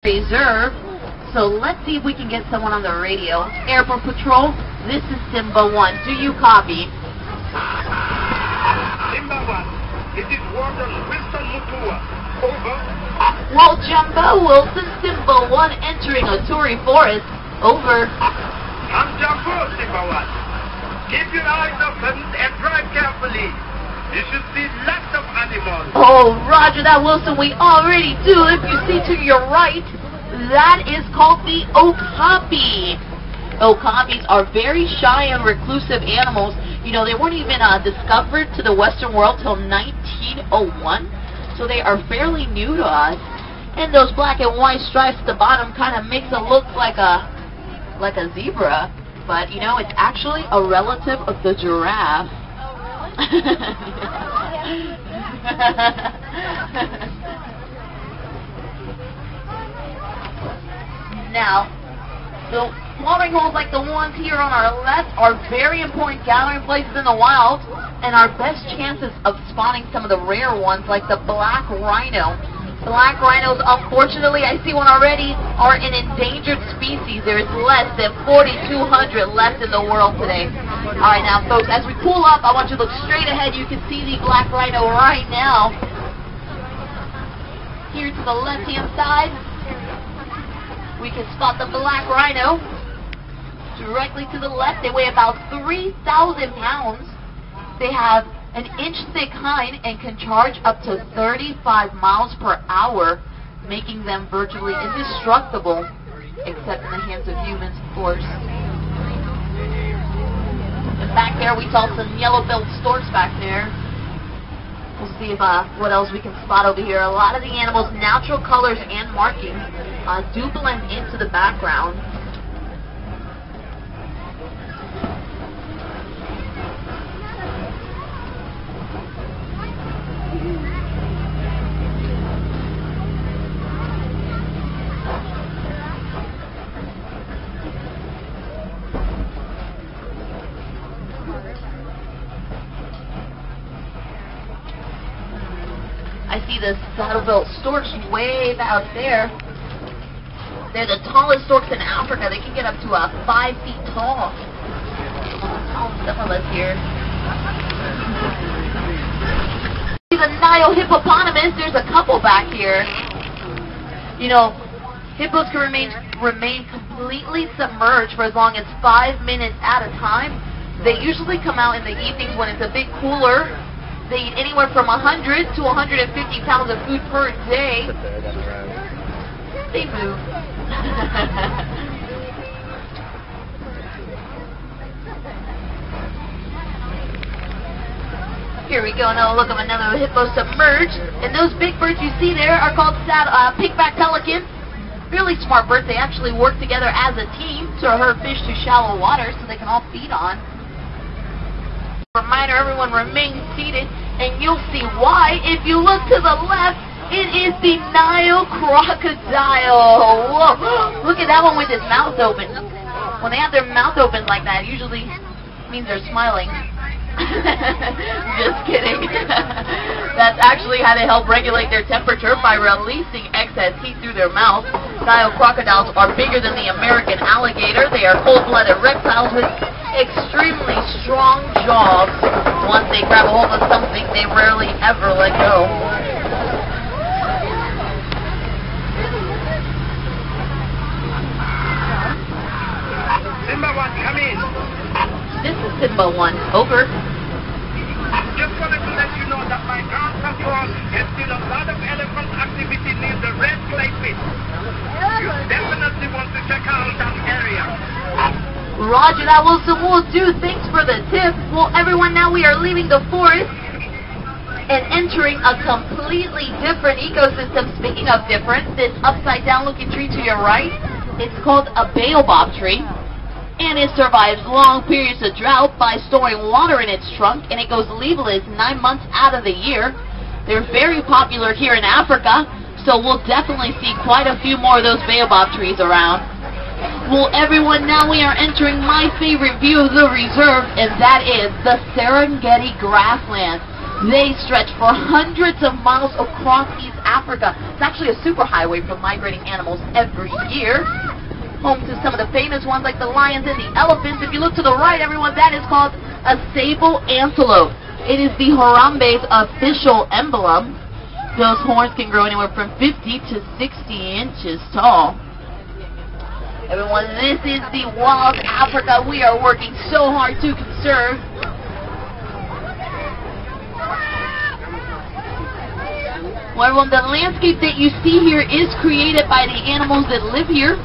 Reserve. So let's see if we can get someone on the radio. Airport Patrol, this is Simba 1. Do you copy? Simba 1, it is Warden Wilson Mutua. Over. Well, Jumbo Wilson, Simba 1 entering a Tory forest. Over. I'm Jumbo, Simba 1. Keep your eyes open and drive carefully. You should see lots of animals. Oh, roger that, Wilson. We already do. If you see to your right, that is called the okapi. Okapis are very shy and reclusive animals. You know, they weren't even discovered to the Western world till 1901, so they are fairly new to us. And those black and white stripes at the bottom kind of makes it look like a zebra, but you know, it's actually a relative of the giraffe. Now, the watering holes like the ones here on our left are very important gathering places in the wild, and our best chances of spotting some of the rare ones like the black rhino. Black rhinos, unfortunately, I see one already, are an endangered species. There is less than 4,200 left in the world today. Alright, now folks, as we pull up, I want you to look straight ahead. You can see the black rhino right now. Here to the left-hand side, we can spot the black rhino. Directly to the left, they weigh about 3,000 pounds. They have an inch-thick hide and can charge up to 35 miles per hour, making them virtually indestructible, except in the hands of humans, of course. And back there, we saw some yellow-billed storks back there. We'll see if what else we can spot over here. A lot of the animals' natural colors and markings do blend into the background. I see the saddle-billed storks way out there. They're the tallest storks in Africa. They can get up to 5 feet tall. Oh, some of us here. See the Nile hippopotamus. There's a couple back here. You know, hippos can remain completely submerged for as long as 5 minutes at a time. They usually come out in the evenings when it's a bit cooler. They eat anywhere from 100 to 150 pounds of food per day. They move. Here we go. Now look at another hippo submerged. And those big birds you see there are called pigback pelicans. Really smart birds. They actually work together as a team to herd fish to shallow water so they can all feed on. Reminder, everyone remain seated, and you'll see why. If you look to the left, it is the Nile crocodile. Whoa. Look at that one with his mouth open. When they have their mouth open like that, it usually means they're smiling. Just kidding. That's actually how they help regulate their temperature, by releasing excess heat through their mouth. Nile crocodiles are bigger than the American alligator. They are cold-blooded reptiles with extremely strong jaws. Once they grab a hold of something, they rarely ever let go. Simba 1, come in. This is Simba 1. Over. Just wanted to let you know that my ground patrol has seen a lot of elephant activity near the red clay pit. You definitely want to check out that area. Roger that, Wilson. Will do. Thanks for the tip. Well, everyone, now we are leaving the forest and entering a completely different ecosystem. Speaking of different, this upside-down looking tree to your right, it's called a baobab tree. And it survives long periods of drought by storing water in its trunk, and it goes leafless 9 months out of the year. They're very popular here in Africa, so we'll definitely see quite a few more of those baobab trees around. Well, everyone, now we are entering my favorite view of the reserve, and that is the Serengeti grasslands. They stretch for hundreds of miles across East Africa. It's actually a superhighway for migrating animals every year. Home to some of the famous ones like the lions and the elephants. If you look to the right, everyone, that is called a sable antelope. It is the Harambe's official emblem. Those horns can grow anywhere from 50 to 60 inches tall. Everyone, this is the wild Africa we are working so hard to conserve. Well, everyone, the landscape that you see here is created by the animals that live here.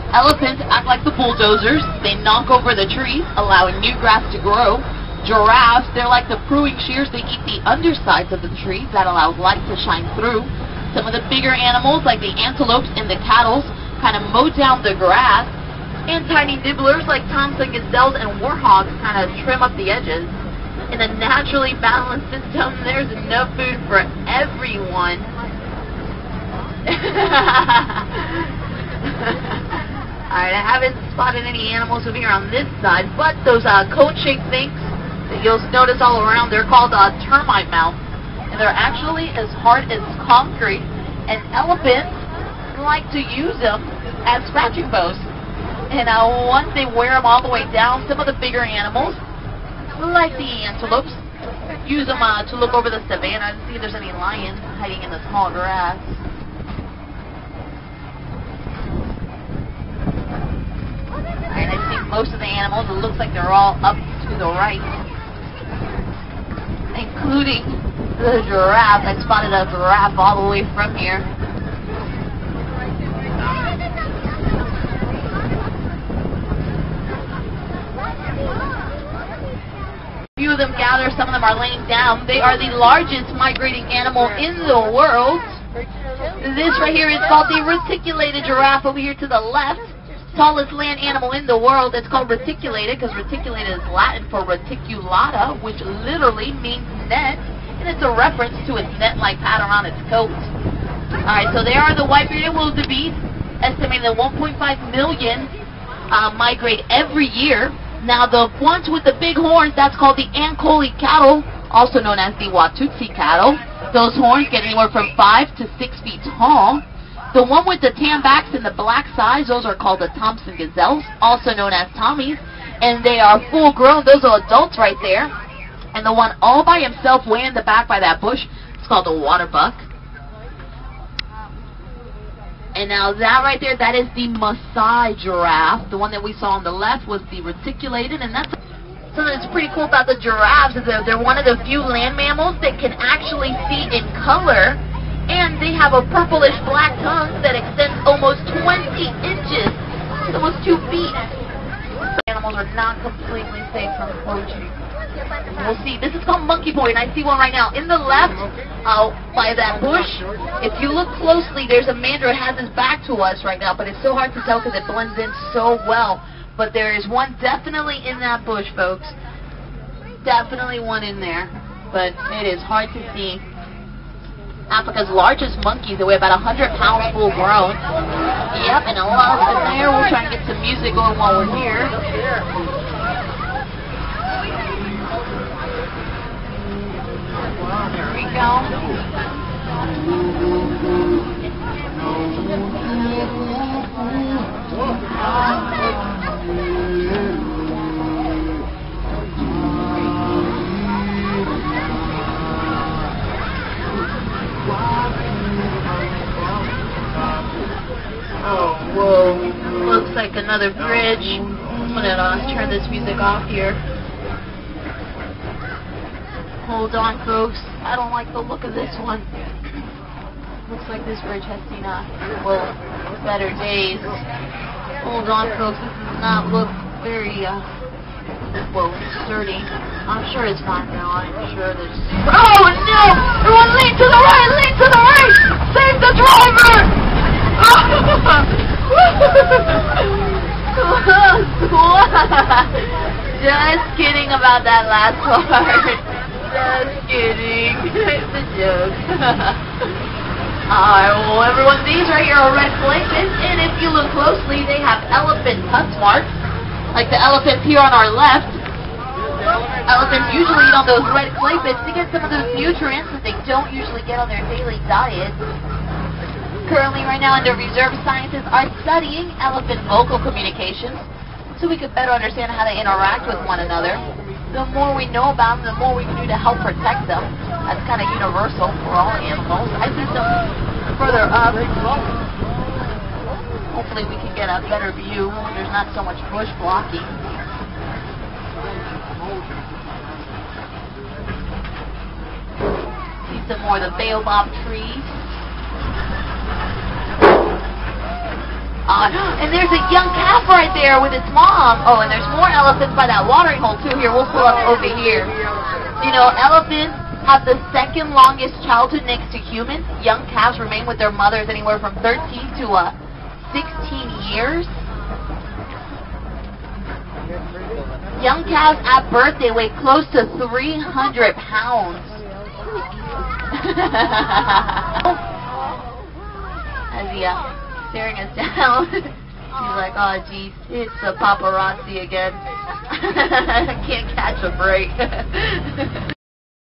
Elephants act like the bulldozers. They knock over the trees, allowing new grass to grow. Giraffes, they're like the pruning shears. They eat the undersides of the trees. That allows light to shine through. Some of the bigger animals, like the antelopes and the cattle, kind of mow down the grass. And tiny nibblers, like Thompson gazelles and warthogs, kind of trim up the edges. In a naturally balanced system, there's enough food for everyone. Alright, I haven't spotted any animals over here on this side, but those cone-shaped things that you'll notice all around, they're called termite mouth. And they're actually as hard as concrete, and elephants like to use them as scratching bows. And once they wear them all the way down, some of the bigger animals, like the antelopes, use them to look over the savannah and see if there's any lions hiding in the small grass. And I think most of the animals, it looks like they're all up to the right, including the giraffe. I spotted a giraffe all the way from here. A few of them gather, some of them are laying down. They are the largest migrating animal in the world. This right here is called the reticulated giraffe over here to the left. Tallest land animal in the world. It's called reticulated because reticulated is Latin for reticulata, which literally means net, and it's a reference to its net-like pattern on its coat. Alright, so they are the white-bearded wildebeest, estimated at 1.5 million migrate every year. Now the ones with the big horns, that's called the Ankole cattle, also known as the Watutsi cattle. Those horns get anywhere from 5 to 6 feet tall. The one with the tan backs and the black sides, those are called the Thompson gazelles, also known as Tommies, and they are full grown. Those are adults right there. And the one all by himself way in the back by that bush, it's called the water buck. And now that right there, that is the Maasai giraffe. The one that we saw on the left was the reticulated, and that's something that's pretty cool about the giraffes is that they're one of the few land mammals that can actually see in color. And they have a purplish black tongue that extends almost 20 inches. It's almost 2 feet. Animals are not completely safe from poaching. We'll see. This is called monkey boy, and I see one right now. In the left, by that bush, if you look closely, there's a man that has his back to us right now, but it's so hard to tell because it blends in so well. But there is one definitely in that bush, folks. Definitely one in there. But it is hard to see. Africa's largest monkeys. They weigh about 100 pounds full grown. Yep, and a lot of them there. We'll try and get some music going while we're here. There we go. Oh, whoa. Looks like another bridge. I'm gonna turn this music off here. Hold on, folks. I don't like the look of this one. Looks like this bridge has seen better days. Hold on, folks. This does not look very sturdy. I'm sure it's fine now. I'm sure there's... Oh no! Everyone lean to the right! Lean to the right! Save the driver! Just kidding about that last part. Just kidding. It's a joke. Alright, well everyone, these right here are red places, and if you look closely, they have elephant tusk marks, like the elephants here on our left. Elephants usually eat on those red clay bits to get some of those nutrients that they don't usually get on their daily diet. Currently, right now, under reserve, scientists are studying elephant vocal communications so we could better understand how they interact with one another. The more we know about them, the more we can do to help protect them. That's kind of universal for all animals. I see some further up. Hopefully we can get a better view when there's not so much bush blocking. See some more of the baobab trees. And there's a young calf right there with its mom. Oh, and there's more elephants by that watering hole too. Here, we'll pull up over here. You know, elephants have the second longest childhood next to humans. Young calves remain with their mothers anywhere from 13 to 16 years. Young calves at birth, they weigh close to 300 pounds. As he staring us down. He's like, oh geez, it's the paparazzi again. Can't catch a break.